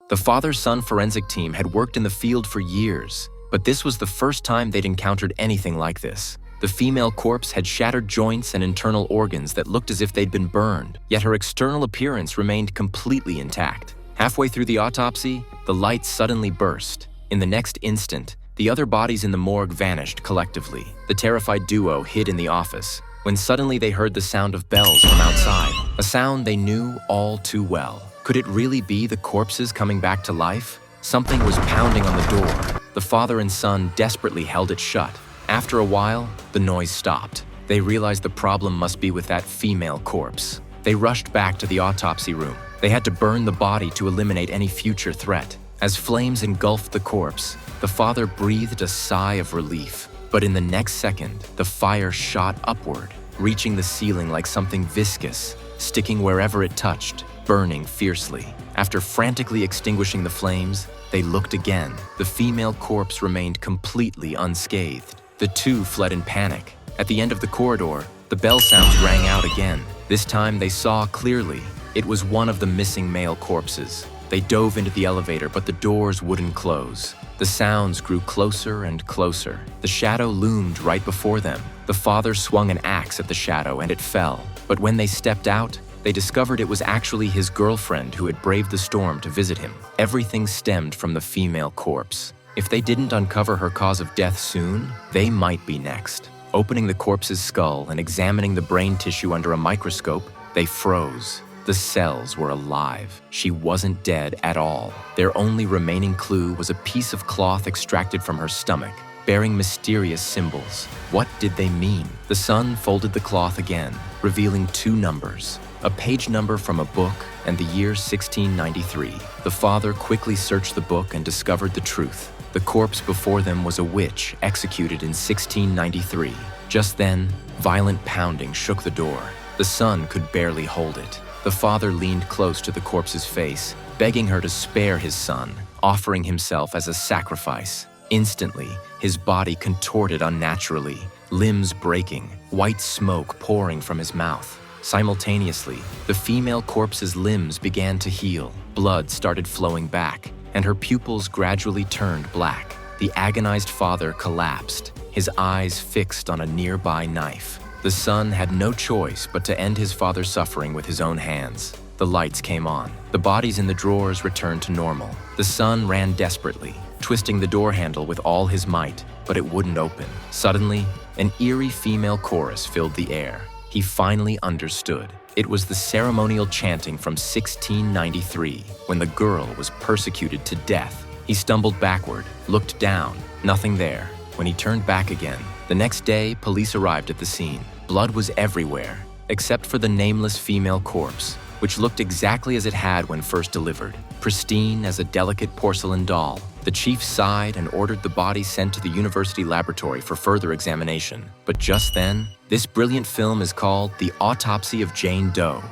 The father-son forensic team had worked in the field for years, but this was the first time they'd encountered anything like this. The female corpse had shattered joints and internal organs that looked as if they'd been burned, yet her external appearance remained completely intact. Halfway through the autopsy, the lights suddenly burst. In the next instant, the other bodies in the morgue vanished collectively. The terrified duo hid in the office, when suddenly they heard the sound of bells from outside, a sound they knew all too well. Could it really be the corpses coming back to life? Something was pounding on the door. The father and son desperately held it shut. After a while, the noise stopped. They realized the problem must be with that female corpse. They rushed back to the autopsy room. They had to burn the body to eliminate any future threat. As flames engulfed the corpse, the father breathed a sigh of relief. But in the next second, the fire shot upward, reaching the ceiling like something viscous, sticking wherever it touched, burning fiercely. After frantically extinguishing the flames, they looked again. The female corpse remained completely unscathed. The two fled in panic. At the end of the corridor, the bell sounds rang out again. This time they saw clearly. It was one of the missing male corpses. They dove into the elevator, but the doors wouldn't close. The sounds grew closer and closer. The shadow loomed right before them. The father swung an axe at the shadow and it fell. But when they stepped out, they discovered it was actually his girlfriend who had braved the storm to visit him. Everything stemmed from the female corpse. If they didn't uncover her cause of death soon, they might be next. Opening the corpse's skull and examining the brain tissue under a microscope, they froze. The cells were alive. She wasn't dead at all. Their only remaining clue was a piece of cloth extracted from her stomach, bearing mysterious symbols. What did they mean? The son folded the cloth again, revealing two numbers, a page number from a book and the year 1693. The father quickly searched the book and discovered the truth. The corpse before them was a witch executed in 1693. Just then, violent pounding shook the door. The son could barely hold it. The father leaned close to the corpse's face, begging her to spare his son, offering himself as a sacrifice. Instantly, his body contorted unnaturally, limbs breaking, white smoke pouring from his mouth. Simultaneously, the female corpse's limbs began to heal. Blood started flowing back, and her pupils gradually turned black. The agonized father collapsed, his eyes fixed on a nearby knife. The son had no choice but to end his father's suffering with his own hands. The lights came on. The bodies in the drawers returned to normal. The son ran desperately, twisting the door handle with all his might, but it wouldn't open. Suddenly, an eerie female chorus filled the air. He finally understood. It was the ceremonial chanting from 1693, when the girl was persecuted to death. He stumbled backward, looked down, nothing there. When he turned back again, the next day, police arrived at the scene. Blood was everywhere, except for the nameless female corpse, which looked exactly as it had when first delivered, pristine as a delicate porcelain doll. The chief sighed and ordered the body sent to the university laboratory for further examination. But just then, this brilliant film is called The Autopsy of Jane Doe.